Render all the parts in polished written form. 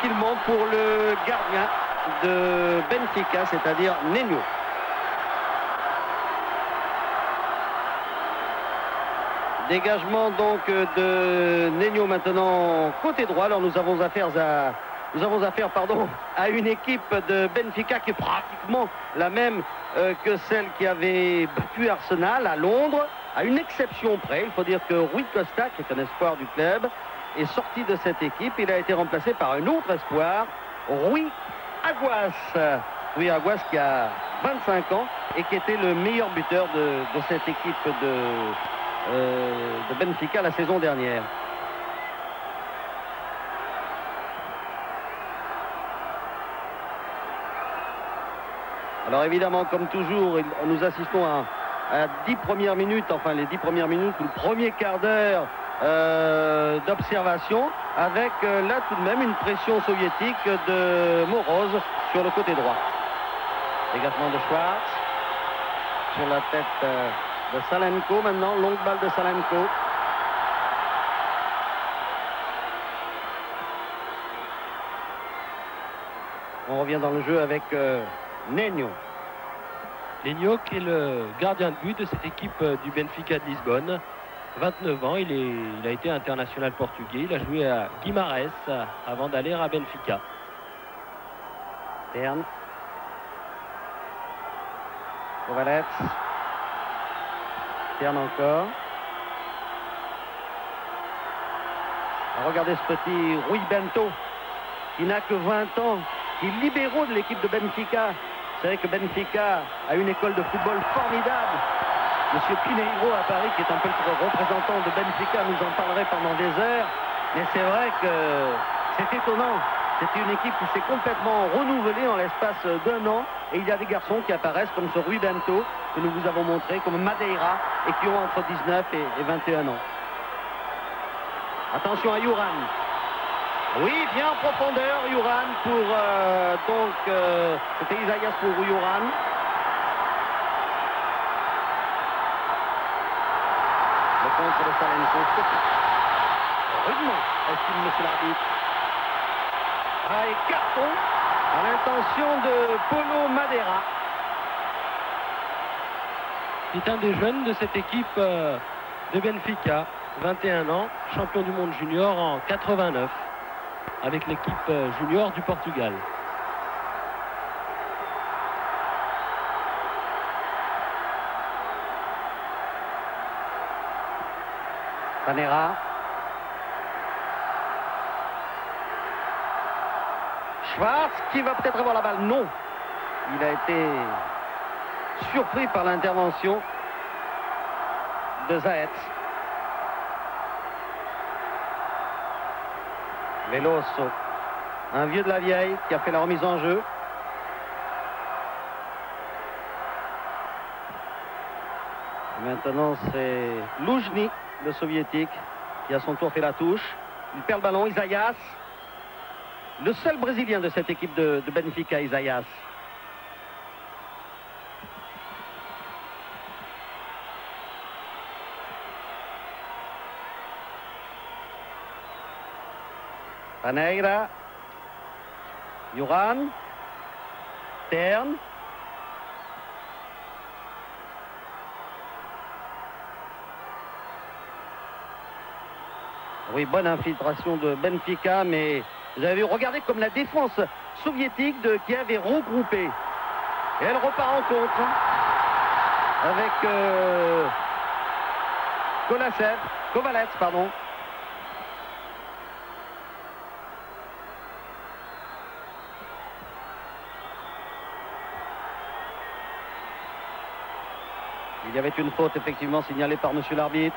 tranquillement pour le gardien de Benfica, c'est-à-dire Nenio. Dégagement donc de Nenio maintenant côté droit. Alors nous avons affaire à une équipe de Benfica qui est pratiquement la même que celle qui avait battu Arsenal à Londres, à une exception près. Il faut dire que Rui Costa, qui est un espoir du club, est sorti de cette équipe. Il a été remplacé par un autre espoir, Rui Aguas. Rui Aguas qui a 25 ans et qui était le meilleur buteur de cette équipe de Benfica la saison dernière. Alors évidemment, comme toujours, nous assistons à 10 premières minutes, enfin les 10 premières minutes, ou le premier quart d'heure d'observation, avec là tout de même une pression soviétique de Moroz sur le côté droit. Dégagement de Schwartz sur la tête de Salenko maintenant, longue balle de Salenko. On revient dans le jeu avec Nenio. Nenio qui est le gardien de but de cette équipe du Benfica de Lisbonne. 29 ans, il a été international portugais. Il a joué à Guimarães avant d'aller à Benfica. Tern. Kovalets. Tern encore. Regardez ce petit Rui Bento qui n'a que 20 ans, qui est libéraux de l'équipe de Benfica. Vous savez que Benfica a une école de football formidable. Monsieur Pineiro à Paris, qui est un peu le représentant de Benfica, nous en parlerait pendant des heures. Mais c'est vrai que c'est étonnant. C'est une équipe qui s'est complètement renouvelée en l'espace d'un an. Et il y a des garçons qui apparaissent comme ce Rui Bento que nous vous avons montré, comme Madeira, et qui ont entre 19 et 21 ans. Attention à Juran. Oui, bien en profondeur, Juran pour c'était Isaias pour Juran. Le contre de Salenko. Rudement, estime monsieur l'arbitre. Et carton à l'intention de Paulo Madeira. C'est un des jeunes de cette équipe de Benfica, 21 ans, champion du monde junior en 89. Avec l'équipe junior du Portugal. Panera. Schwartz qui va peut-être avoir la balle. Non. Il a été surpris par l'intervention de Zayet. Veloso, un vieux de la vieille qui a fait la remise en jeu. Et maintenant c'est Loujny, le soviétique, qui à son tour fait la touche. Il perd le ballon, Isaias. Le seul brésilien de cette équipe de Benfica, Isaias. Paneira, Juran, Tern. Oui, bonne infiltration de Benfica, mais vous avez vu, regardez comme la défense soviétique de Kiev est regroupée. Et elle repart en contre avec Kovalets, pardon. Il y avait une faute effectivement signalée par monsieur l'arbitre,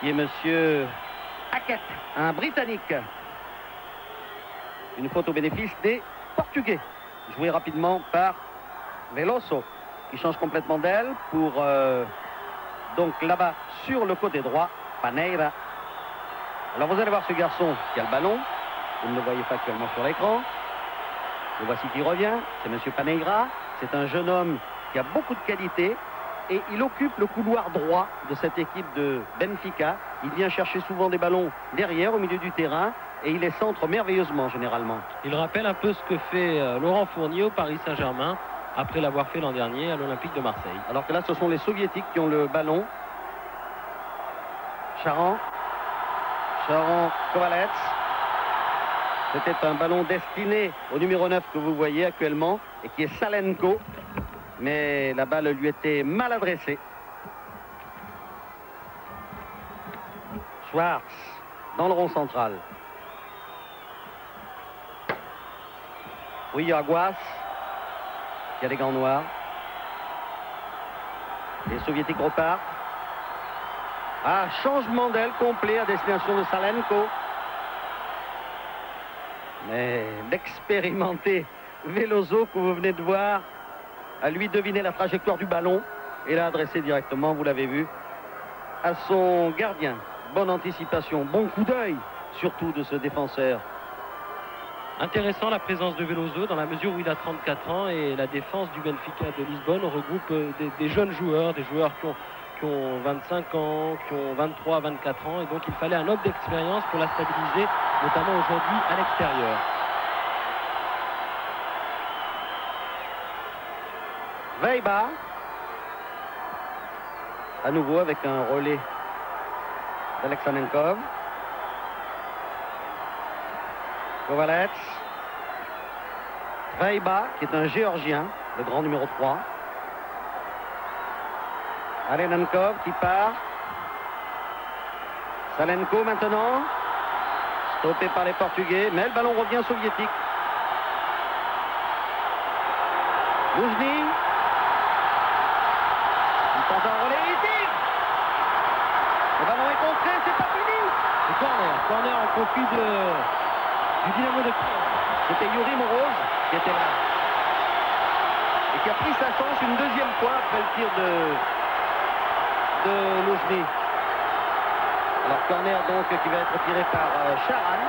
qui est monsieur Hackett, un Britannique. Une faute au bénéfice des Portugais, jouée rapidement par Veloso, qui change complètement d'aile pour donc là-bas sur le côté droit, Paneira. Alors vous allez voir ce garçon qui a le ballon, vous ne le voyez pas actuellement sur l'écran. Le voici qui revient, c'est monsieur Paneira. C'est un jeune homme qui a beaucoup de qualité et il occupe le couloir droit de cette équipe de Benfica. Il vient chercher souvent des ballons derrière, au milieu du terrain, et il les centre merveilleusement, généralement. Il rappelle un peu ce que fait Laurent Fournier au Paris Saint-Germain, après l'avoir fait l'an dernier à l'Olympique de Marseille. Alors que là, ce sont les Soviétiques qui ont le ballon. Charan, Kovalets. C'était un ballon destiné au numéro 9 que vous voyez actuellement, et qui est Salenko. Mais la balle lui était mal adressée. Schwartz, dans le rond central. Oui, Aguas, qui a des gants noirs. Les Soviétiques repartent. Ah, changement d'aile complet à destination de Salenko. Mais l'expérimenté Veloso que vous venez de voir a lui deviné la trajectoire du ballon et l'a adressé directement, vous l'avez vu, à son gardien. Bonne anticipation, bon coup d'œil surtout de ce défenseur. Intéressant la présence de Veloso dans la mesure où il a 34 ans et la défense du Benfica de Lisbonne regroupe des jeunes joueurs, des joueurs qui ont 25 ans, qui ont 23, 24 ans, et donc il fallait un homme d'expérience pour la stabiliser, notamment aujourd'hui à l'extérieur. Weiba, à nouveau avec un relais d'Alexanenkov. Kovalets. Weiba, qui est un Géorgien, le grand numéro 3. Alenenkov qui part. Salenko maintenant. Stoppé par les Portugais, mais le ballon revient soviétique. Loujny. Il tente un relais, il tire. Le ballon est contré, c'est pas fini. Et corner en profit du Dynamo de Kiev. C'était Yuri Moroz qui était là. Et qui a pris sa chance une deuxième fois après le tir de Loujny. Alors corner donc qui va être tiré par Charan,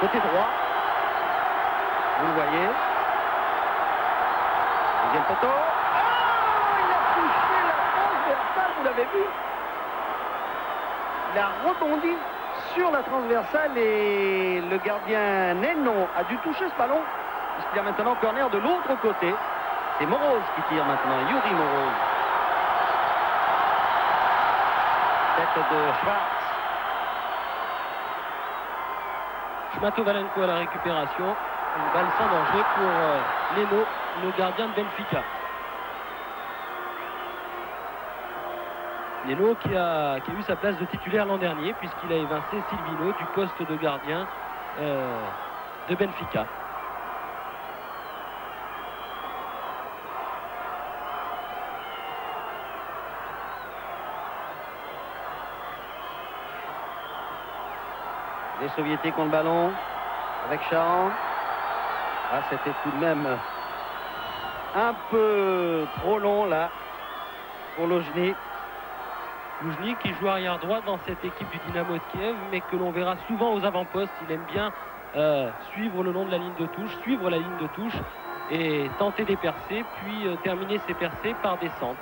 côté droit. Vous le voyez. Deuxième poteau. Ah, il a touché la transversale, vous l'avez vu. Il a rebondi sur la transversale et le gardien Neno a dû toucher ce ballon. Puisqu'il y a maintenant corner de l'autre côté. C'est Moroz qui tire maintenant, Yuri Moroz. Tête de Schwartz. Schmatovalenko à la récupération. Une balle sans danger pour Neno, le gardien de Benfica. Neno qui a eu sa place de titulaire l'an dernier puisqu'il a évincé Silvino du poste de gardien de Benfica. Les Soviétiques ont le ballon avec Charan. Ah, c'était tout de même un peu trop long là pour Loujny. Loujny qui joue arrière droit dans cette équipe du Dynamo de Kiev, mais que l'on verra souvent aux avant-postes. Il aime bien suivre le long de la ligne de touche, suivre la ligne de touche et tenter des percées, puis terminer ses percées par des centres.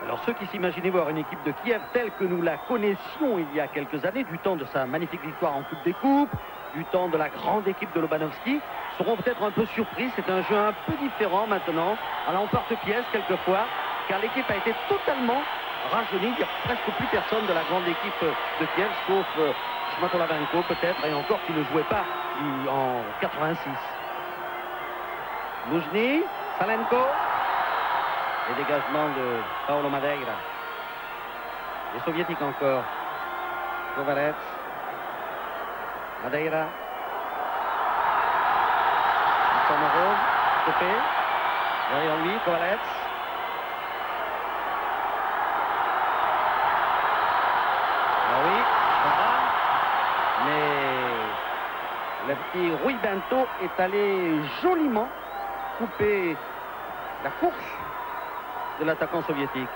Alors ceux qui s'imaginaient voir une équipe de Kiev telle que nous la connaissions il y a quelques années, du temps de sa magnifique victoire en Coupe des Coupes, du temps de la grande équipe de Lobanovski, seront peut-être un peu surpris. C'est un jeu un peu différent maintenant, à l'emporte-pièce quelquefois, car l'équipe a été totalement rajeunie. Il n'y a presque plus personne de la grande équipe de Kiev, sauf Schmatolavenko peut-être, et encore qui ne jouait pas en 86. Loujny, Salenko. Les dégagements de Paulo Madeira. Les Soviétiques encore. Kovalets. Madeira. Moroz. Stoppé. Derrière lui, Kovalets. Ah oui, mais le petit Rui Bento est allé joliment couper la course de l'attaquant soviétique.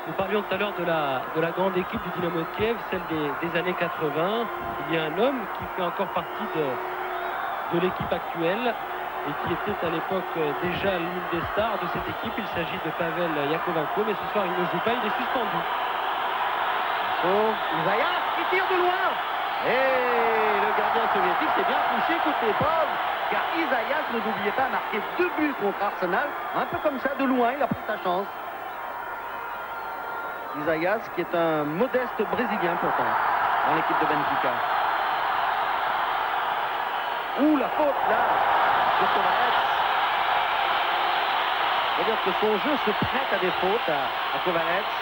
Nous parlions tout à l'heure de la grande équipe du Dynamo de Kiev, celle des années 80. Il y a un homme qui fait encore partie de l'équipe actuelle et qui était à l'époque déjà l'une des stars de cette équipe. Il s'agit de Pavel Yakovenko, mais ce soir il ne joue pas, il est suspendu. Isaias qui tire de loin. Et le gardien soviétique s'est bien couché côté pauvre, car Isaias, ne l'oubliez pas, a marqué 2 buts contre Arsenal. Un peu comme ça, de loin, il a pris sa chance. Isaias, qui est un modeste Brésilien pourtant, dans l'équipe de Benfica. Ouh, la faute là, sur Kovalets. C'est-à-dire que son jeu se prête à des fautes à Kovalets.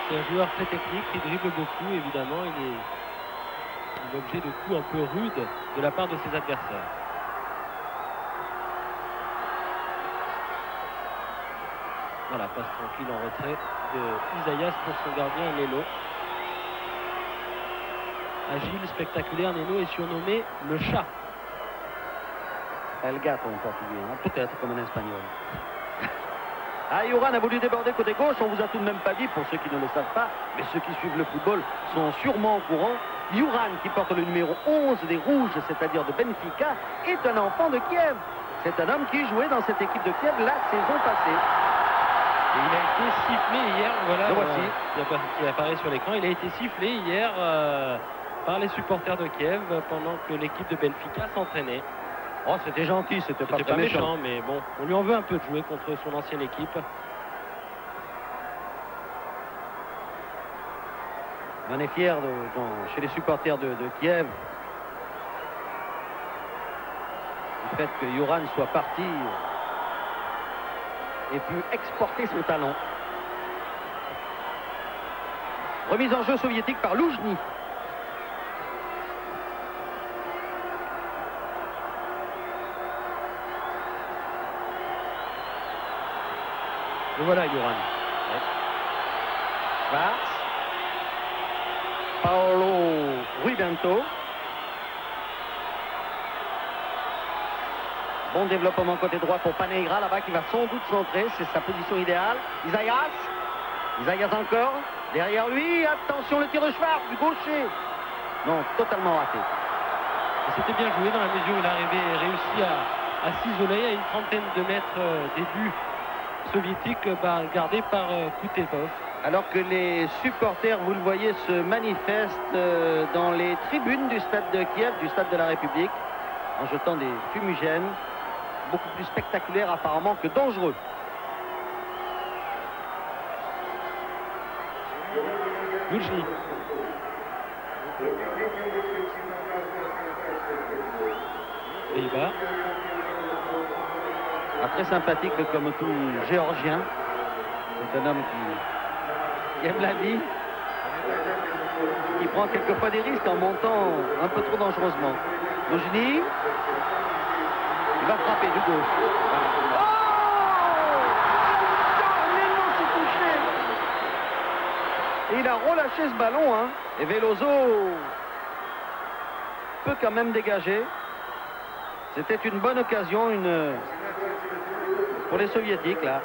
C'est un joueur très technique qui dribble beaucoup, évidemment. Il est l'objet de coups un peu rudes de la part de ses adversaires. Voilà, passe tranquille en retrait de Isaias pour son gardien Neno. Agile, spectaculaire, Neno est surnommé le chat. El gato en portugais, hein, peut-être comme en espagnol. Ah, Yoran a voulu déborder côté gauche, on vous a tout de même pas dit, pour ceux qui ne le savent pas, mais ceux qui suivent le football sont sûrement au courant. Yoran, qui porte le numéro 11 des Rouges, c'est-à-dire de Benfica, est un enfant de Kiev. C'est un homme qui jouait dans cette équipe de Kiev la saison passée. Et il a été sifflé hier, voilà, le voici. Qui apparaît sur l'écran. Il a été sifflé hier par les supporters de Kiev pendant que l'équipe de Benfica s'entraînait. Oh, c'était gentil, c'était pas très méchant, mais bon, on lui en veut un peu de jouer contre son ancienne équipe. On est fiers chez les supporters de Kiev du fait que Yoran soit parti et pu exporter son talent. Remise en jeu soviétique par Loujny. Et voilà Yoran. Schwarz. Paolo Ruibento. Bon développement côté droit pour Paneira là-bas qui va sans doute centrer. C'est sa position idéale. Isaias encore. Derrière lui. Attention le tir de Schwarz du gaucher. Non, totalement raté. C'était bien joué dans la mesure où il a réussi à s'isoler à une trentaine de mètres des buts soviétique gardé par Koutepov. Alors que les supporters, vous le voyez, se manifestent dans les tribunes du stade de Kiev, du stade de la République, en jetant des fumigènes, beaucoup plus spectaculaires apparemment que dangereux. Loujny. Pays-Bas. Très sympathique comme tout Géorgien. C'est un homme qui aime la vie, qui prend quelquefois des risques en montant un peu trop dangereusement. Loujny, il va frapper du gauche. Oh, Neno s'est touché. Et il a relâché ce ballon, hein. Et Veloso peut quand même dégager. C'était une bonne occasion, pour les soviétiques là.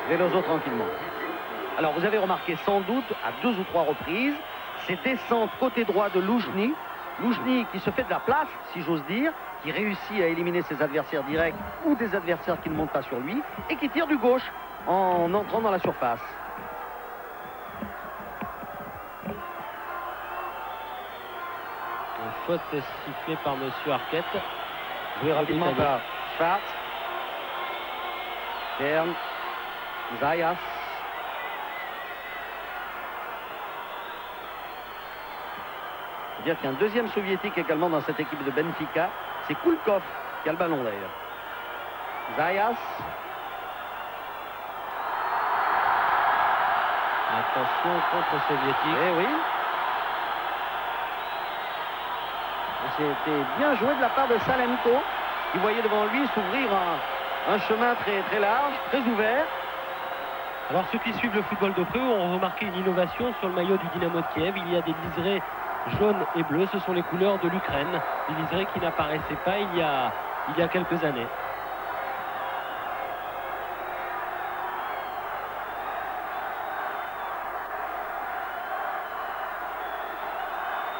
Veloso tranquillement. Alors vous avez remarqué sans doute à 2 ou 3 reprises ces descentes côté droit de Loujny. Loujny qui se fait de la place, si j'ose dire, qui réussit à éliminer ses adversaires directs ou des adversaires qui ne montent pas sur lui et qui tire du gauche en entrant dans la surface. Faute sifflée par monsieur Arquette. Joué rapidement par Schwarz. Bern. Zayas. Il faut dire qu'il y a un deuxième soviétique également dans cette équipe de Benfica. C'est Koulkov qui a le ballon d'ailleurs. Zayas. Attention contre soviétique. Eh oui. C'était bien joué de la part de Salenko, qui voyait devant lui s'ouvrir un chemin très, très large, très ouvert. Alors ceux qui suivent le football de près ont remarqué une innovation sur le maillot du Dynamo de Kiev. Il y a des liserés jaune et bleu, ce sont les couleurs de l'Ukraine. Des liserés qui n'apparaissaient pas il y a quelques années.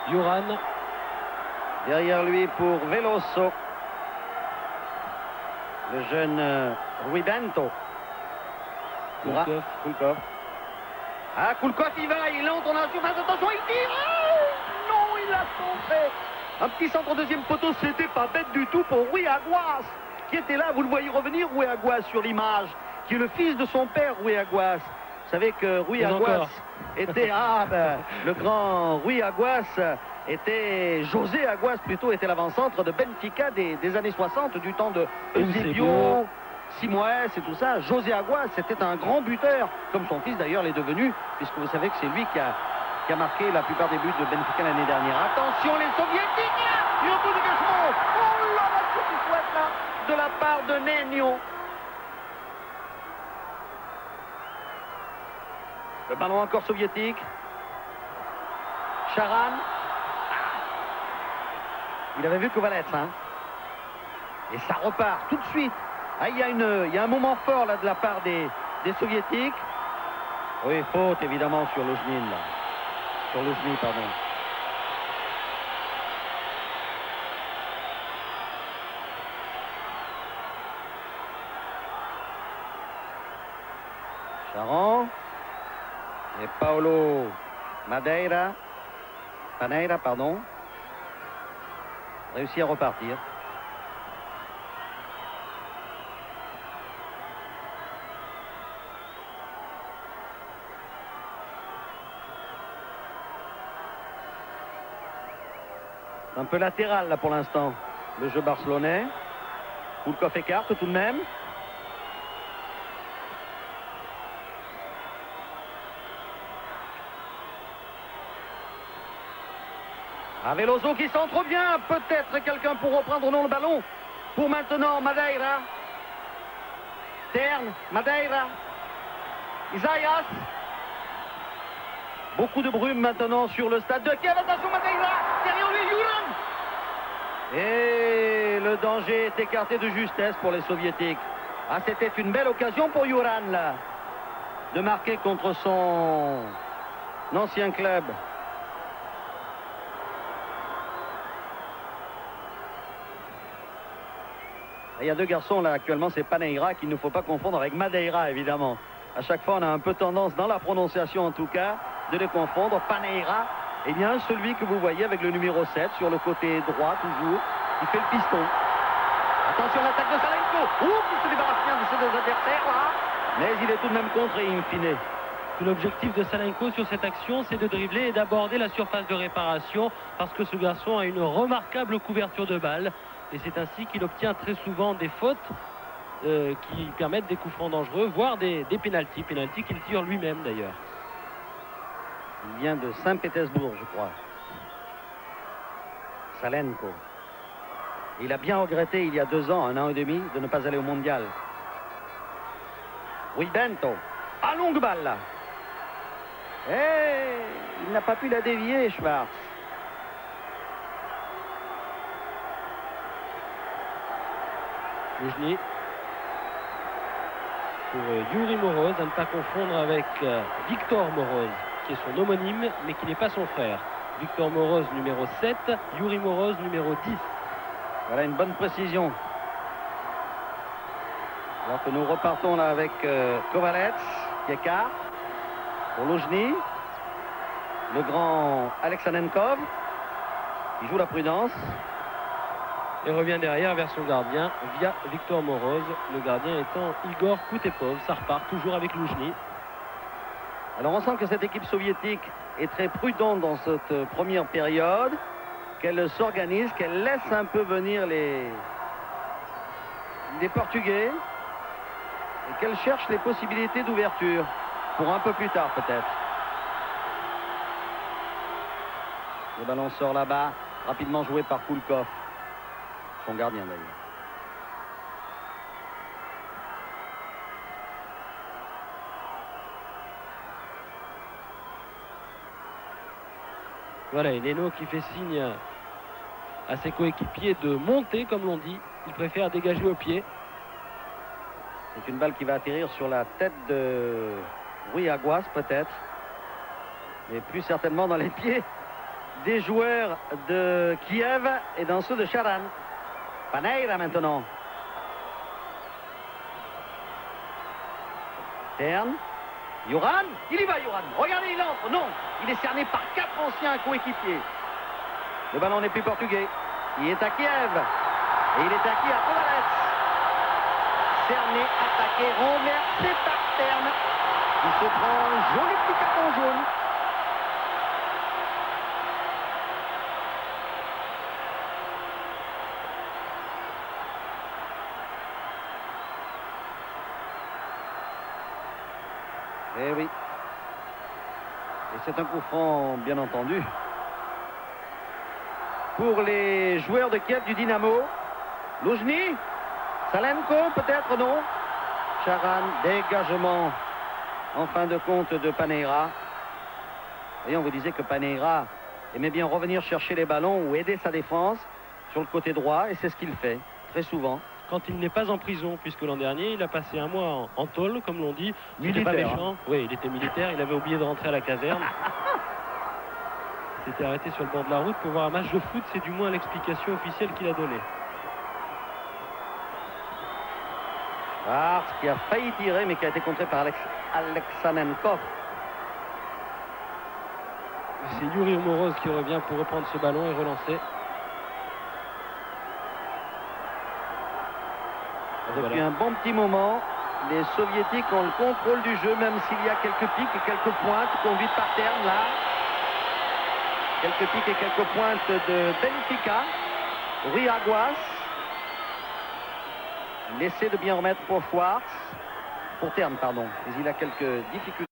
Juran. Derrière lui pour Veloso. Le jeune Rui Bento. Kulkov. Ah, Kulkov, il va, il entre dans la surface, attention, il tire. Oh non, il a tombé. Un petit centre au deuxième poteau, c'était pas bête du tout pour Rui Aguas, qui était là, vous le voyez revenir, Rui Aguas sur l'image, qui est le fils de son père, Rui Aguas. Vous savez que Rui Aguas était, le grand Rui Aguas était, José Aguas plutôt, était l'avant-centre de Benfica des années 60, du temps de Eusebio, Simoes et tout ça. José Aguas, c'était un grand buteur, comme son fils d'ailleurs l'est devenu, puisque vous savez que c'est lui qui a marqué la plupart des buts de Benfica l'année dernière. Attention les soviétiques, il y a un coup de dégagement. Oh là là, ce qui souhaite là, de la part de Nenio. Le ballon encore soviétique. Charan. Il avait vu Kovalets, hein. Et ça repart tout de suite. Ah, il y a un moment fort là de la part des soviétiques. Oui, faute évidemment sur Luzhny là. Sur Luzhny, pardon. Charan. Et Paolo Paneira, pardon, réussit à repartir. Un peu latéral là pour l'instant, le jeu barcelonais. Kulkov écarte tout de même. Ah, Veloso qui centre bien, peut-être quelqu'un pour reprendre non le ballon. Pour maintenant Madeira. Terne, Madeira. Isaias. Beaucoup de brume maintenant sur le stade de Kiev. Attention Madeira, derrière lui Juran. Et le danger est écarté de justesse pour les soviétiques. Ah, c'était une belle occasion pour Juran là, de marquer contre son ancien club. Il y a deux garçons là actuellement, c'est Paneira qu'il ne faut pas confondre avec Madeira évidemment. À chaque fois on a un peu tendance dans la prononciation en tout cas de les confondre. Paneira, eh bien celui que vous voyez avec le numéro 7 sur le côté droit toujours, qui fait le piston. Attention l'attaque de Salenko. Qui se débarrasse bien de ses deux adversaires là. Mais il est tout de même contré in fine. L'objectif de Salenko sur cette action, c'est de dribbler et d'aborder la surface de réparation parce que ce garçon a une remarquable couverture de balle. Et c'est ainsi qu'il obtient très souvent des fautes qui permettent des coups francs dangereux, voire des pénaltys qu'il tire lui-même d'ailleurs. Il vient de Saint-Pétersbourg, je crois. Salenko. Il a bien regretté il y a 2 ans, 1 an et demi, de ne pas aller au mondial. Rui Bento. À longue balle là. Et il n'a pas pu la dévier, Schwarz. Luzhny pour Yuri Moroz, à ne pas confondre avec Victor Moroz, qui est son homonyme, mais qui n'est pas son frère. Victor Moroz, numéro 7, Yuri Moroz, numéro 10. Voilà une bonne précision. Alors que nous repartons là avec Kovalets, qui écarte pour Luzhny. Le grand Alexanenkov, qui joue la prudence. Et revient derrière vers son gardien via Victor Moroz, le gardien étant Igor Koutepov. Ça repart toujours avec Luzhny. Alors on sent que cette équipe soviétique est très prudente dans cette première période, qu'elle s'organise, qu'elle laisse un peu venir les Portugais et qu'elle cherche les possibilités d'ouverture pour un peu plus tard peut-être. Le ballon sort là-bas, rapidement joué par Kulkov. Son gardien d'ailleurs. Voilà, et Leno qui fait signe à ses coéquipiers de monter, comme l'on dit. Il préfère dégager au pied. C'est une balle qui va atterrir sur la tête de Rui Aguas, peut-être. Mais plus certainement dans les pieds des joueurs de Kiev et dans ceux de Charan. Paneira maintenant. Tern. Yoran. Il y va, Yoran. Regardez, il entre. Non. Il est cerné par 4 anciens coéquipiers. Le ballon n'est plus portugais. Il est à Kiev. Et il est acquis à Kovalev. Cerné, attaqué, renversé par Tern. Il se prend un joli petit carton jaune. Eh oui. Et c'est un coup franc, bien entendu. Pour les joueurs de Kiev du Dynamo. Loujny. Salenko, peut-être, non. Charan, dégagement en fin de compte de Paneira. Et on vous disait que Paneira aimait bien revenir chercher les ballons ou aider sa défense sur le côté droit. Et c'est ce qu'il fait, très souvent. Quand il n'est pas en prison, puisque l'an dernier, il a passé un mois en tôle, comme l'on dit. Militaire. Pas méchant. Oui, il était militaire. Il avait oublié de rentrer à la caserne. Il s'était arrêté sur le bord de la route pour voir un match de foot. C'est du moins l'explication officielle qu'il a donnée. Schwarz qui a failli tirer, mais qui a été contré par Alexanenkov. C'est Yuri Moroz qui revient pour reprendre ce ballon et relancer. Depuis un bon petit moment, les Soviétiques ont le contrôle du jeu, même s'il y a quelques pics et quelques pointes conduites par Tern là. Quelques pics et quelques pointes de Benfica. Rui Aguas. L'essai de bien remettre pour Schwarz. Pour Tern, pardon. Mais il a quelques difficultés.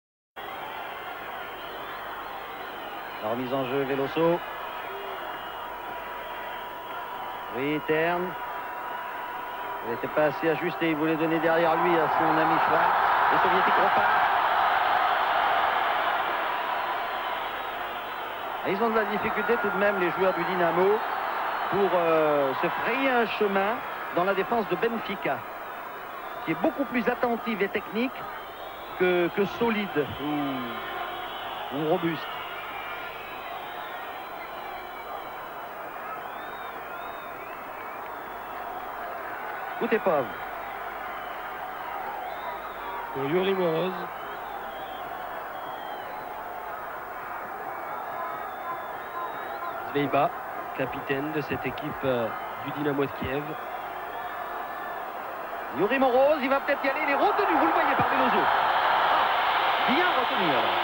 La remise en jeu, Veloso. Oui, Tern. Il n'était pas assez ajusté. Il voulait donner derrière lui à son ami Schwarz. Les Soviétiques repartent. Et ils ont de la difficulté tout de même, les joueurs du Dynamo, pour se frayer un chemin dans la défense de Benfica, qui est beaucoup plus attentive et technique que solide ou robuste. Koutepov. Pour Yuri Moroz. Zveiba, capitaine de cette équipe du Dynamo de Kiev. Yuri Moroz, il va peut-être y aller, il est retenu, vous le voyez par Veloso. Ah, bien retenu alors.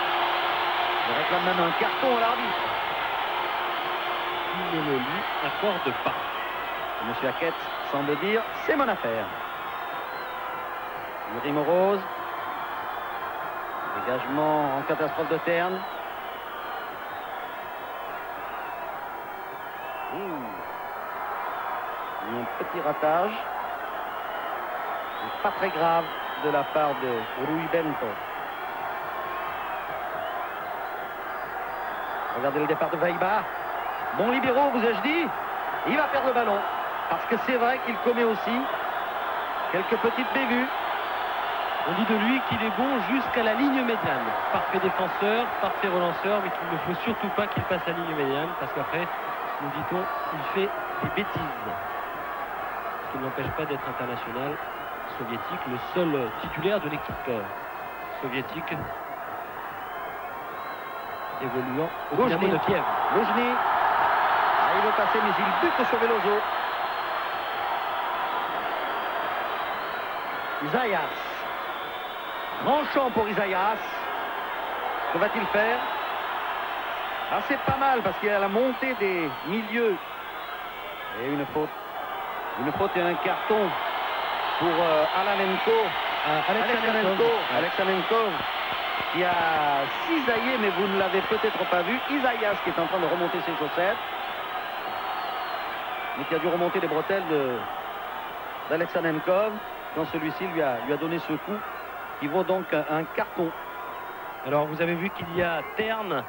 Il réclame même un carton à l'arbitre. Il ne le lui accorde pas. Et Monsieur Hackett semble dire, c'est mon affaire. Yuri Moroz. Dégagement en catastrophe de Tern. Un petit ratage. Pas très grave de la part de Rui Bento. Regardez le départ de Veiba. Bon libéraux, vous ai-je dit. Il va perdre le ballon. Parce que c'est vrai qu'il commet aussi quelques petites bévues. On dit de lui qu'il est bon jusqu'à la ligne médiane. Parfait défenseur, parfait relanceur, mais qu'il ne faut surtout pas qu'il passe la ligne médiane. Parce qu'après, nous dit-on, il fait des bêtises. Ce qui ne l'empêche pas d'être international soviétique, le seul titulaire de l'équipe soviétique évoluant au Dynamo de Kiev. Loujny. Ah, il veut passer, mais il bute sur Veloso. Isaias. Grand champ pour Isaias. Que va-t-il faire? Ah, c'est pas mal parce qu'il y a la montée des milieux. Et une faute. Une faute et un carton pour Alexanenkov, qui a cisaillé, mais vous ne l'avez peut-être pas vu. Isaias qui est en train de remonter ses chaussettes, mais qui a dû remonter les bretelles d'Alexanenkov quand celui-ci lui a donné ce coup qui vaut donc un carton. Alors vous avez vu qu'il y a Tern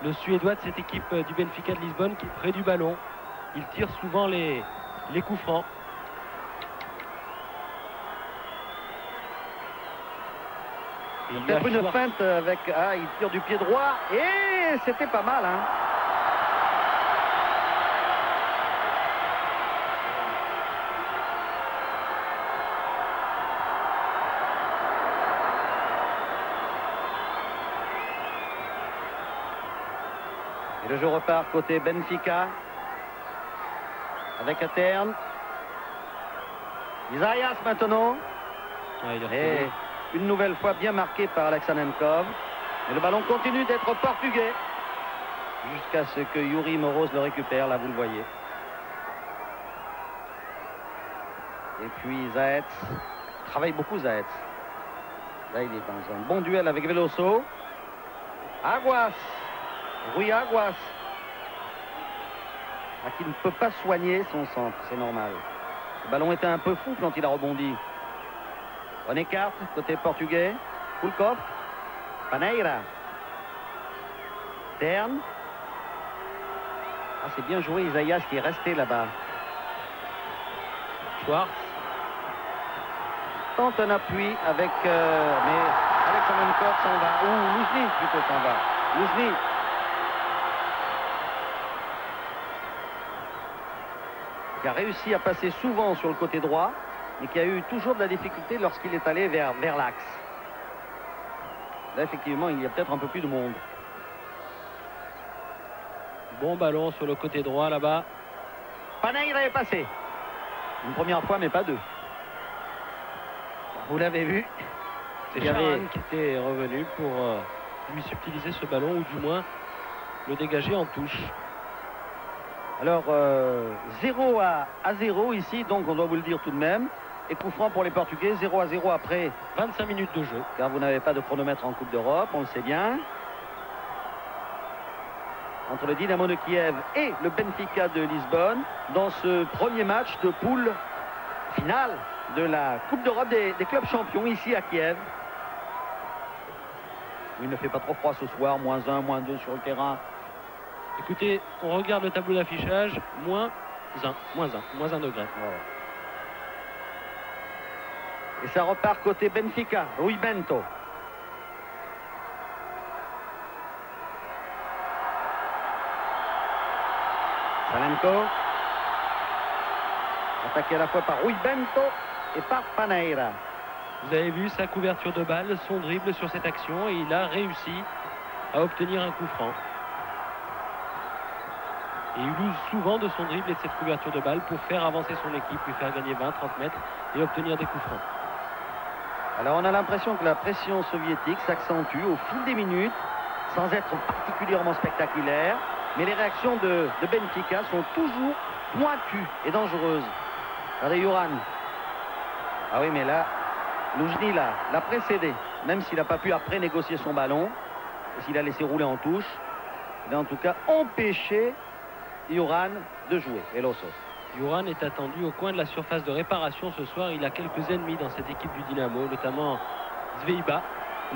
le Suédois de cette équipe du Benfica de Lisbonne, qui est près du ballon. Il tire souvent les coups francs. Il a fait une feinte avec... Ah, il tire du pied droit. Et c'était pas mal, hein. Et le jeu repart côté Benfica. Avec Aterne. Isaias maintenant. Et une nouvelle fois bien marqué par Alexanenkov. Et le ballon continue d'être portugais. Jusqu'à ce que Yuri Moros le récupère. Là, vous le voyez. Et puis Zaetz. Travaille beaucoup Zaetz. Là, il est dans un bon duel avec Veloso. Aguas. Rui Aguas. Qui ne peut pas soigner son centre, c'est normal. Le ballon était un peu fou quand il a rebondi. On écarte, côté portugais. Kulkov. Paneira. Terne. Ah, c'est bien joué Isaias qui est resté là-bas. Schwartz. Tente un appui avec... mais Alexanenkov s'en va. Ou Luzhny plutôt s'en va. Luzhny. Qui a réussi à passer souvent sur le côté droit, mais qui a eu toujours de la difficulté lorsqu'il est allé vers l'axe. Là, effectivement, il y a peut-être un peu plus de monde. Bon ballon sur le côté droit, là-bas. Paneira est passé. Une première fois, mais pas deux. Vous l'avez vu. C'est Charan qui était revenu pour lui subtiliser ce ballon, ou du moins le dégager en touche. Alors, 0 à 0 ici, donc on doit vous le dire tout de même. Et coup franc pour les Portugais, 0 à 0 après 25 minutes de jeu. Car vous n'avez pas de chronomètre en Coupe d'Europe, on le sait bien. Entre le Dynamo de Kiev et le Benfica de Lisbonne, dans ce premier match de poule finale de la Coupe d'Europe des clubs champions, ici à Kiev. Il ne fait pas trop froid ce soir, -1, -2 sur le terrain. Écoutez, on regarde le tableau d'affichage, -1 degré. Voilà. Et ça repart côté Benfica, Rui Bento. Salenko. Attaqué à la fois par Rui Bento et par Paneira. Vous avez vu sa couverture de balle, son dribble sur cette action, et il a réussi à obtenir un coup franc. Et il use souvent de son dribble et de cette couverture de balle pour faire avancer son équipe, lui faire gagner 20-30 mètres et obtenir des coups francs. Alors on a l'impression que la pression soviétique s'accentue au fil des minutes, sans être particulièrement spectaculaire, mais les réactions de Benfica sont toujours pointues et dangereuses. Regardez Juran. Ah oui, mais là, Luzhny l'a précédé, même s'il n'a pas pu après négocier son ballon, et s'il a laissé rouler en touche, il a en tout cas empêché Juran de jouer. Veloso. Juran est attendu au coin de la surface de réparation ce soir. Il a quelques ennemis dans cette équipe du Dynamo, notamment Zveiba,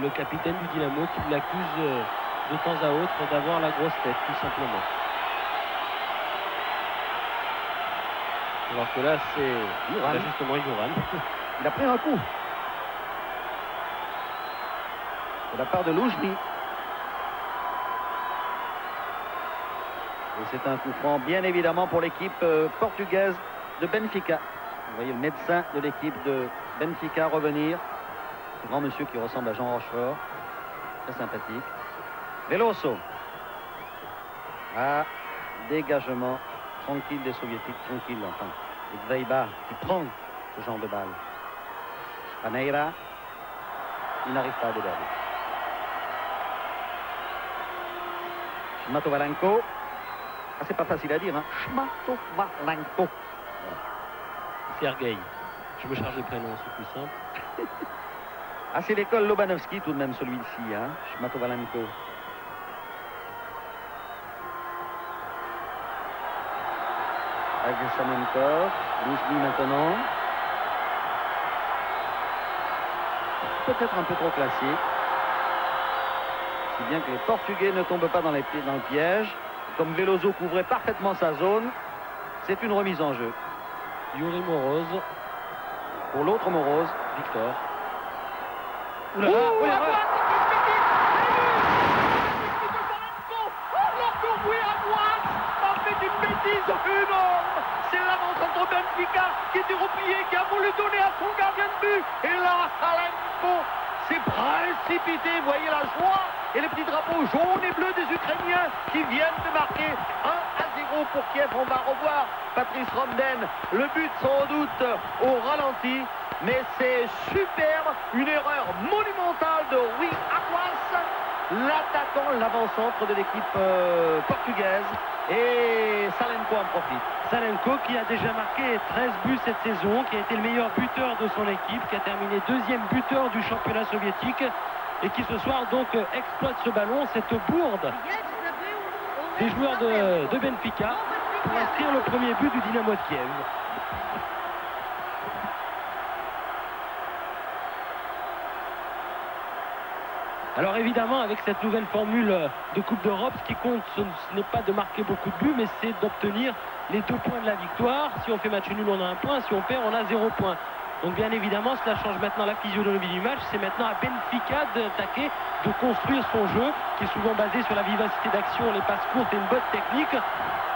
le capitaine du Dynamo, qui l'accuse de temps à autre d'avoir la grosse tête, tout simplement. Alors que là, c'est justement Juran. Il a pris un coup de la part de Luzhny. Et c'est un coup franc, bien évidemment, pour l'équipe portugaise de Benfica. Vous voyez le médecin de l'équipe de Benfica revenir. Ce grand monsieur qui ressemble à Jean Rochefort. Très sympathique. Veloso. Ah, dégagement tranquille des Soviétiques. Tranquille, enfin. Et Zveiba qui prend ce genre de balle. Paneira. Il n'arrive pas à dégager. Shmatovalenko. Ah, c'est pas facile à dire, hein. Shmatovalenko. Sergueï. Je me charge des prénoms, c'est plus simple. Ah, c'est l'école Lobanovski tout de même, celui-ci, hein. Shmatovalenko. Alexanenkov. Luzhny maintenant. Peut-être un peu trop classique. si bien que les Portugais ne tombent pas dans le piège. Comme Veloso couvrait parfaitement sa zone, c'est une remise en jeu. Yuri Moroz. Pour l'autre Moroz, Victor. Oula, oh, la boîte, une bêtise énorme. C'est l'avant-centre Benfica qui était replié, qui a voulu donner à son gardien de but. Et là, Salenko s'est précipité. Vous voyez la joie et les petits drapeaux jaunes et bleus des Ukrainiens qui viennent de marquer 1-0 pour Kiev. On va revoir Patrice Romden. Le but sans doute au ralenti. Mais c'est superbe. Une erreur monumentale de Rui Aguas, l'attaquant, l'avant-centre de l'équipe portugaise. Et Salenko en profite. Salenko qui a déjà marqué 13 buts cette saison, qui a été le meilleur buteur de son équipe, qui a terminé deuxième buteur du championnat soviétique et qui ce soir donc exploite ce ballon, cette bourde des joueurs de Benfica pour inscrire le premier but du Dynamo de Kiev. Alors évidemment, avec cette nouvelle formule de Coupe d'Europe, ce qui compte, ce n'est pas de marquer beaucoup de buts, mais c'est d'obtenir les 2 points de la victoire. Si on fait match nul, on a 1 point. Si on perd, on a 0 point. Donc bien évidemment, cela change maintenant la physionomie du match. C'est maintenant à Benfica d'attaquer, de construire son jeu, qui est souvent basé sur la vivacité d'action, les passes courtes et une bonne technique,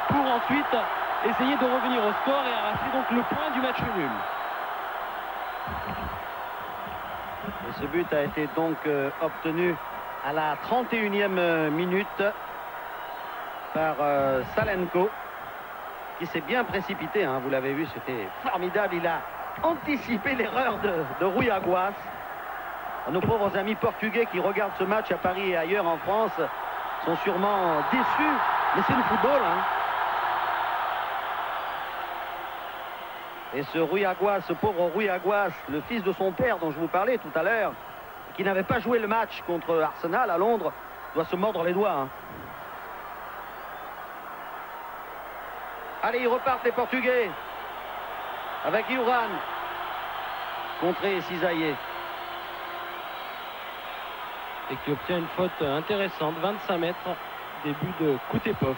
pour ensuite essayer de revenir au score et arracher donc le point du match nul. Et ce but a été donc obtenu à la 31e minute par Salenko, qui s'est bien précipité, hein, vous l'avez vu, c'était formidable. Il a anticipé l'erreur de Rui Aguas. Nos pauvres amis portugais qui regardent ce match à Paris et ailleurs en France sont sûrement déçus, mais c'est le football, hein. Et ce Rui Aguas, ce pauvre Rui Aguas, le fils de son père dont je vous parlais tout à l'heure, qui n'avait pas joué le match contre Arsenal à Londres, doit se mordre les doigts, hein. Allez, ils repartent les Portugais avec Yuran. Contré Cisaillé. Et qui obtient une faute intéressante, 25 mètres, début de Kutepov.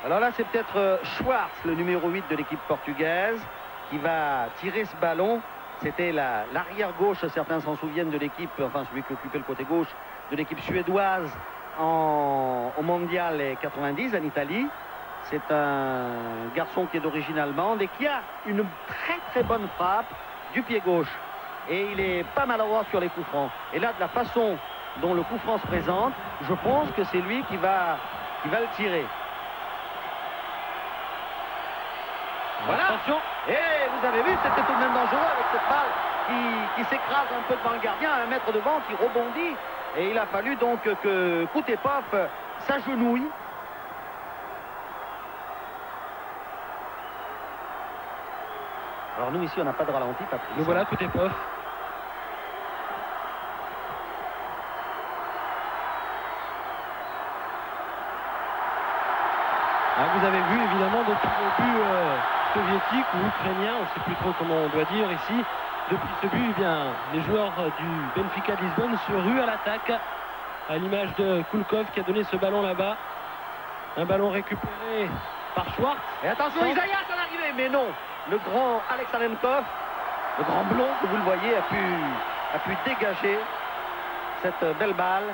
Alors là, c'est peut-être Schwartz, le numéro 8 de l'équipe portugaise, qui va tirer ce ballon. C'était l'arrière gauche, certains s'en souviennent, de l'équipe, enfin celui qui occupait le côté gauche de l'équipe suédoise au mondial 90 en Italie. C'est un garçon qui est d'origine allemande et qui a une très très bonne frappe du pied gauche. Et il est pas maladroit sur les coups francs. Et là, de la façon dont le coup franc se présente, je pense que c'est lui qui va le tirer. Voilà. Attention. Et vous avez vu, c'était tout de même dangereux avec cette balle qui s'écrase un peu devant le gardien, à 1 mètre devant, qui rebondit. Et il a fallu donc que Kutepov s'agenouille. Alors nous ici on n'a pas de ralenti, Patrice. Nous voilà, Kutepov. Vous avez vu évidemment depuis le but soviétique ou ukrainien, on ne sait plus trop comment on doit dire ici. Depuis ce but, eh bien, les joueurs du Benfica de Lisbonne se ruent à l'attaque, à l'image de Kulkov qui a donné ce ballon là-bas. Un ballon récupéré par Schwartz. Et attention, Isaïas à l'arrivée, mais non. Le grand Alexanenkov, le grand blond que vous le voyez, a pu dégager cette belle balle.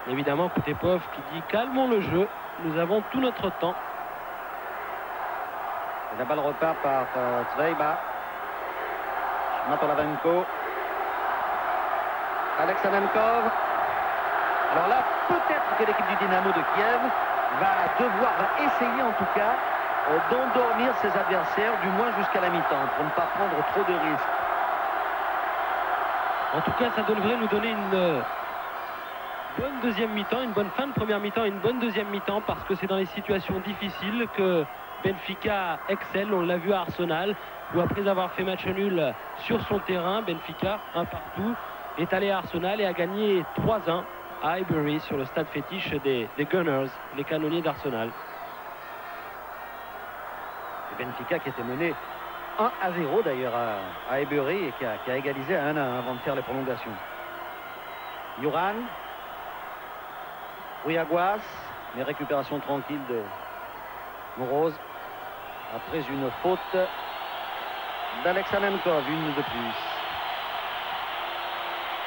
Évidemment, Kutepov qui dit calmons le jeu, nous avons tout notre temps. Et la balle repart par Zveiba. Matolavenko. Alexanenkov. Alors là, peut-être que l'équipe du Dynamo de Kiev va essayer en tout cas d'endormir ses adversaires, du moins jusqu'à la mi-temps, pour ne pas prendre trop de risques. En tout cas, ça devrait nous donner une bonne deuxième mi-temps, une bonne fin de première mi-temps et une bonne deuxième mi-temps, parce que c'est dans les situations difficiles que Benfica excelle. On l'a vu à Arsenal, où après avoir fait match nul sur son terrain, Benfica, 1 partout, est allé à Arsenal et a gagné 3-1 à Highbury sur le stade fétiche des Gunners, les canonniers d'Arsenal. Et Benfica qui était mené 1-0 d'ailleurs à Highbury et qui a égalisé à 1-1 avant de faire les prolongations. Yoran. Ruyaguas. Mais récupération tranquille de Moroz. Après une faute d'Alexanenkov, une de plus.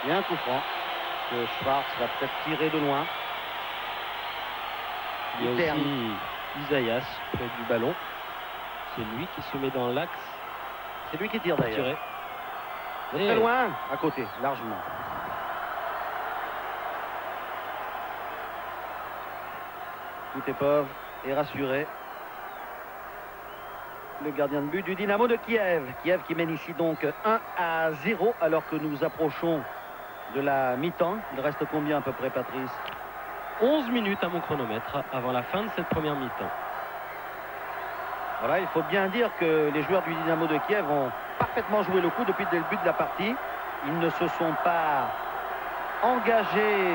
Il y a un coup franc que Schwartz va peut-être tirer de loin. Il y a aussi Isaias près du ballon. C'est lui qui se met dans l'axe. C'est lui qui tire d'ailleurs. Et très loin, à côté, largement. Koutepov est rassuré. Le gardien de but du Dynamo de Kiev. Kiev qui mène ici donc 1-0 alors que nous approchons de la mi-temps. Il reste combien à peu près, Patrice? 11 minutes à mon chronomètre avant la fin de cette première mi-temps. Voilà, il faut bien dire que les joueurs du Dynamo de Kiev ont parfaitement joué le coup depuis le début de la partie. Ils ne se sont pas engagés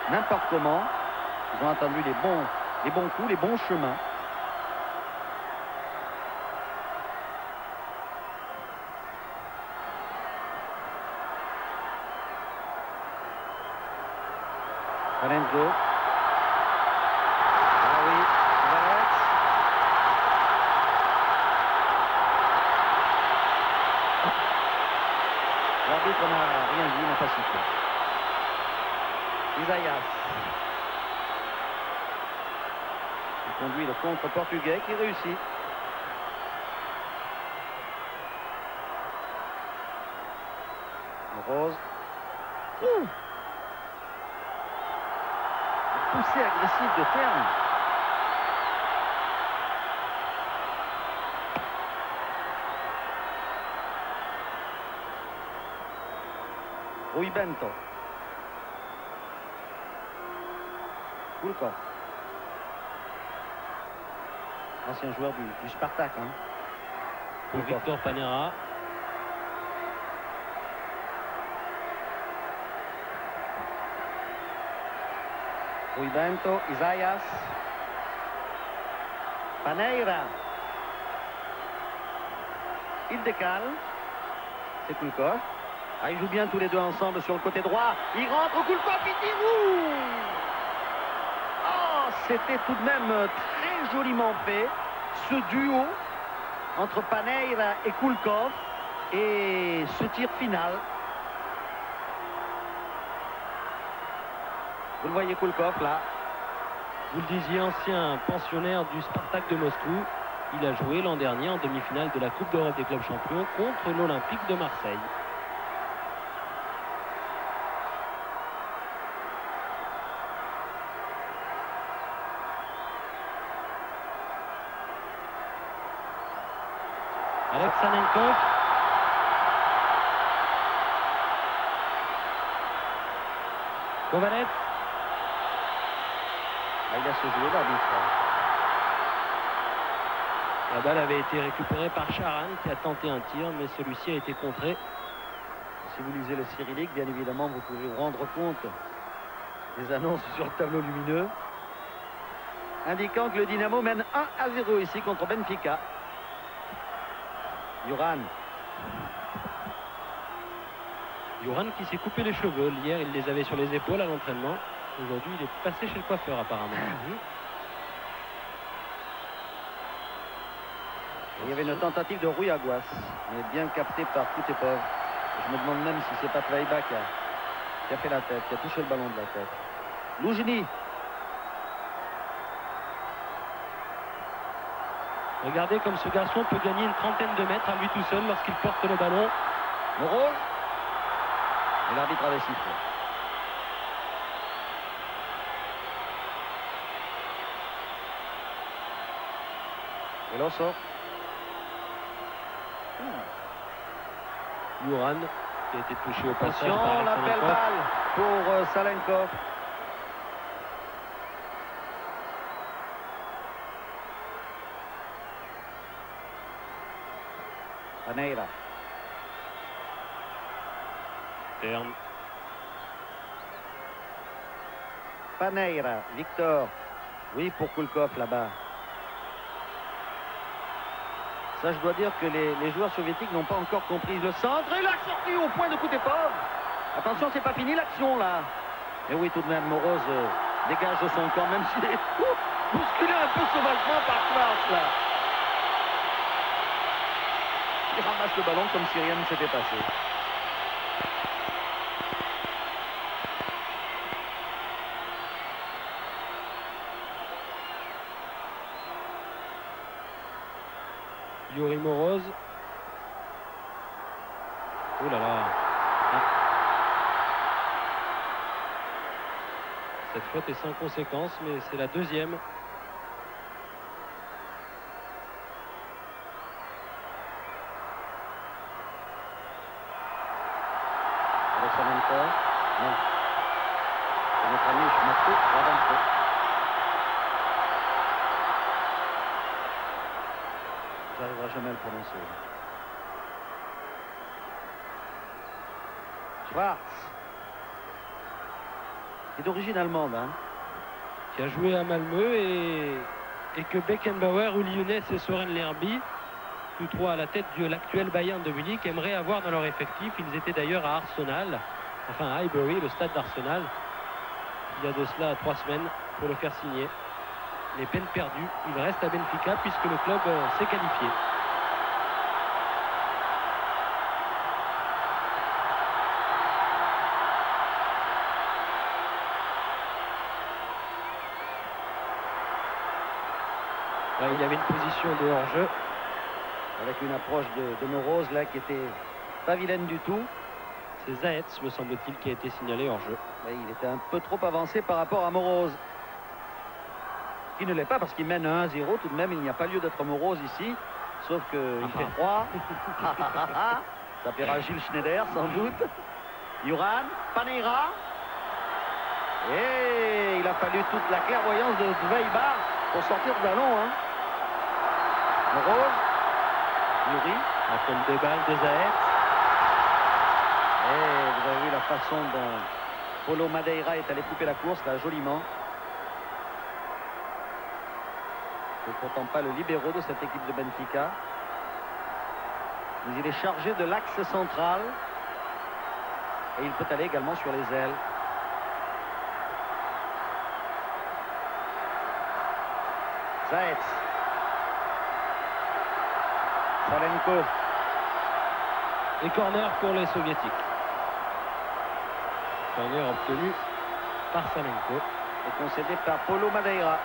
n'importe comment. Ils ont attendu les bons coups, les bons chemins. Lorenzo. Ah oui, Varets. L'arbitre n'a rien dit, n'a pas sifflé. Isaias. Il conduit le contre portugais qui réussit. Rose. Poussée agressive de terme. Rui Bento. Kulkov. Ancien joueur du Spartak. Pour Victor Panera. Rui Bento, Isaias. Paneira. Il décale. C'est Kulkov. Ah, ils jouent bien tous les deux ensemble sur le côté droit. Il rentre, Kulkov, il tire. Oh, c'était tout de même très joliment fait. Ce duo entre Paneira et Kulkov. Et ce tir final. Vous le voyez, Kulkov, là. Vous le disiez, ancien pensionnaire du Spartak de Moscou. Il a joué l'an dernier en demi-finale de la Coupe d'Europe des clubs champions contre l'Olympique de Marseille. Alexanenkov. Kovalets. Il a se joué l'arbitre. La balle avait été récupérée par Charan qui a tenté un tir, mais celui-ci a été contré. Si vous lisez le cyrillique, bien évidemment, vous pouvez vous rendre compte des annonces sur le tableau lumineux indiquant que le Dynamo mène 1-0 ici contre Benfica. Yoran. Yoran qui s'est coupé les cheveux. Hier, il les avait sur les épaules à l'entraînement. Aujourd'hui, il est passé chez le coiffeur apparemment. Il y avait une tentative de Ruyaguas, mais bien capté par Koutepov. Je me demande même si c'est pas Tvaïba qui a fait la tête, qui a touché le ballon de la tête. Loujini. Regardez comme ce garçon peut gagner une trentaine de mètres à lui tout seul lorsqu'il porte le ballon. Moroz. Et l'arbitre avait sifflé. Veloso. Yoran qui a été touché au passage Attention, par la belle Alexanenkov. balle pour Salenkov. Paneira. Terme. Paneira, Victor. Oui, pour Kulkov là-bas. Ça, je dois dire que les joueurs soviétiques n'ont pas encore compris le centre. Et la sortie au point de Koutepov. Attention, c'est pas fini l'action là. Et oui, tout de même, Moroz dégage de son camp, même s'il est bousculé un peu sauvagement par Schwartz là. Il ramasse le ballon comme si rien ne s'était passé. Yuri Moroz. Oh là là. Ah. Cette faute est sans conséquence, mais c'est la deuxième. Alexandre, non. C'est notre ami Schmatko, Ravanko. J'arriverai jamais à le prononcer. Schwartz, qui est d'origine allemande, hein. Qui a joué à Malmö et que Beckenbauer, Uli Younes et Soren Lerby, tous trois à la tête de l'actuel Bayern de Munich, aimeraient avoir dans leur effectif. Ils étaient d'ailleurs à Arsenal, enfin à Highbury, le stade d'Arsenal, il y a de cela 3 semaines, pour le faire signer. Les peines perdues, il reste à Benfica puisque le club s'est qualifié. Là, il y avait une position de hors-jeu. Avec une approche de Moroz là qui était pas vilaine du tout. C'est Zaetz, me semble-t-il, qui a été signalé hors-jeu. Il était un peu trop avancé par rapport à Moroz. Qui ne l'est pas parce qu'il mène 1-0 tout de même. Il n'y a pas lieu d'être Moroz ici. Sauf qu'il fait froid. Ça plaira à Gilles Schneider sans doute. Juran, Paneira. Et il a fallu toute la clairvoyance de Zweibar pour sortir le ballon. Hein. Moroz. Yuri. La faute de balle de Zaetz. Et vous avez vu la façon dont Paulo Madeira est allé couper la course là joliment. C'est pourtant pas le libéro de cette équipe de Benfica. Mais il est chargé de l'axe central. Et il peut aller également sur les ailes. Zaetz. Salenko. Et corner pour les soviétiques. Corner obtenu par Salenko. Et concédé par Paulo Madeira.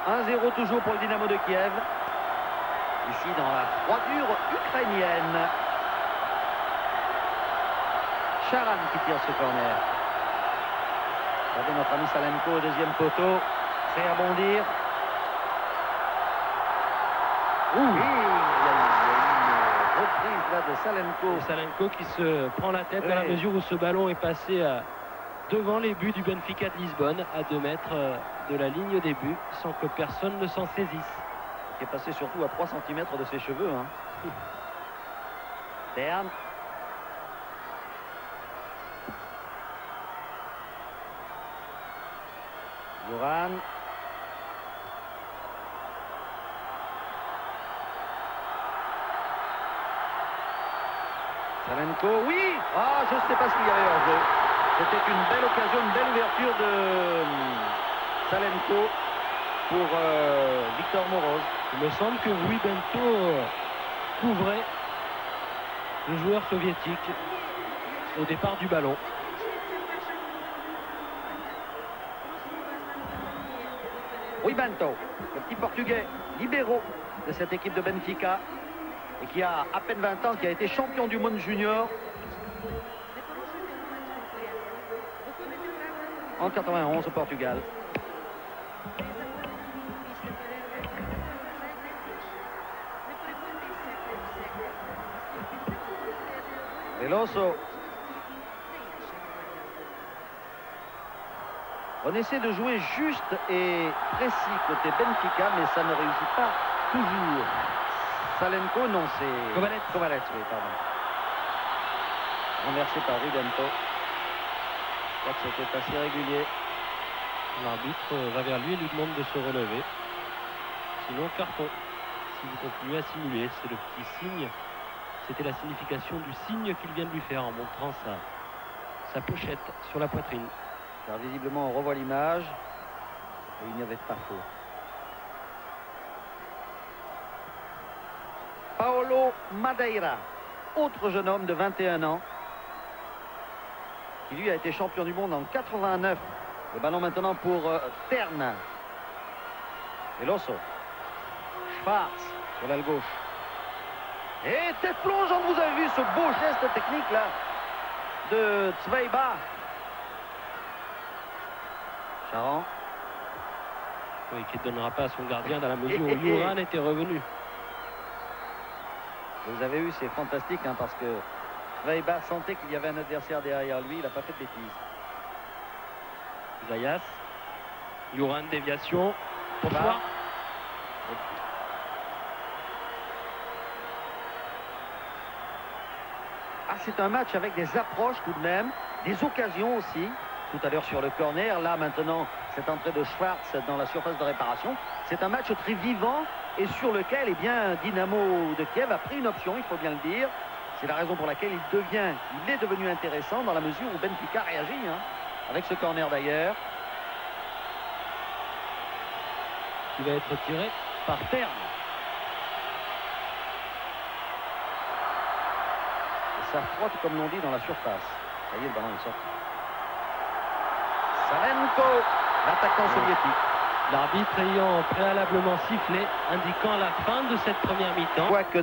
1-0 toujours pour le Dynamo de Kiev. Ici dans la froidure ukrainienne. Charan qui tire ce corner. Regardez notre ami Salenko au deuxième poteau. C'est à bondir. Oui, il y a une reprise là de Salenko. Salenko qui se prend la tête dans la mesure où ce ballon est passé devant les buts du Benfica de Lisbonne, à 2 mètres de la ligne des buts, sans que personne ne s'en saisisse. Qui est passé surtout à 3 cm de ses cheveux. Hein. Terne. Juran. Salenko, oui. Ah, je ne sais pas s'il y avait hors-jeu. C'était une belle occasion, une belle ouverture de Salenko pour Victor Moroz. Il me semble que Rui Bento couvrait le joueur soviétique au départ du ballon. Rui Bento, le petit portugais libéraux de cette équipe de Benfica et qui a à peine 20 ans, qui a été champion du monde junior en 91 au Portugal. Veloso. On essaie de jouer juste et précis côté Benfica, mais ça ne réussit pas toujours. Salenko, non, c'est Kovalec, oui, pardon. Renversé par Rui Bento. Je crois que c'était assez régulier. L'arbitre va vers lui et lui demande de se relever. Sinon, carton. Si vous continuez à simuler, c'est le petit signe C'était la signification du signe qu'il vient de lui faire en montrant sa pochette sur la poitrine. Car visiblement on revoit l'image et il n'y avait pas faux. Paolo Madeira, autre jeune homme de 21 ans, qui lui a été champion du monde en 89. Le ballon maintenant pour Terne. Veloso. Schwarz sur l'aile gauche. Et tête plongeante, vous avez vu ce beau geste technique là de Zweiba. Charan. Oui, qui ne donnera pas à son gardien dans la mesure où Juran était revenu. Vous avez vu, c'est fantastique hein, parce que Zweiba sentait qu'il y avait un adversaire derrière lui, il n'a pas fait de bêtises. Zayas. Juran, déviation. Pour Schwarz. Ah, c'est un match avec des approches tout de même, des occasions aussi. Tout à l'heure sur le corner, là maintenant cette entrée de Schwarz dans la surface de réparation. C'est un match très vivant et sur lequel Dynamo de Kiev a pris une option, il faut bien le dire. C'est la raison pour laquelle il est devenu intéressant dans la mesure où Benfica réagit, hein, avec ce corner d'ailleurs. Qui va être tiré par Terne. Ça frotte comme l'on dit dans la surface. Ça y est, le ballon est sorti. Salenko, l'attaquant soviétique. L'arbitre ayant préalablement sifflé, indiquant la fin de cette première mi-temps. Quoique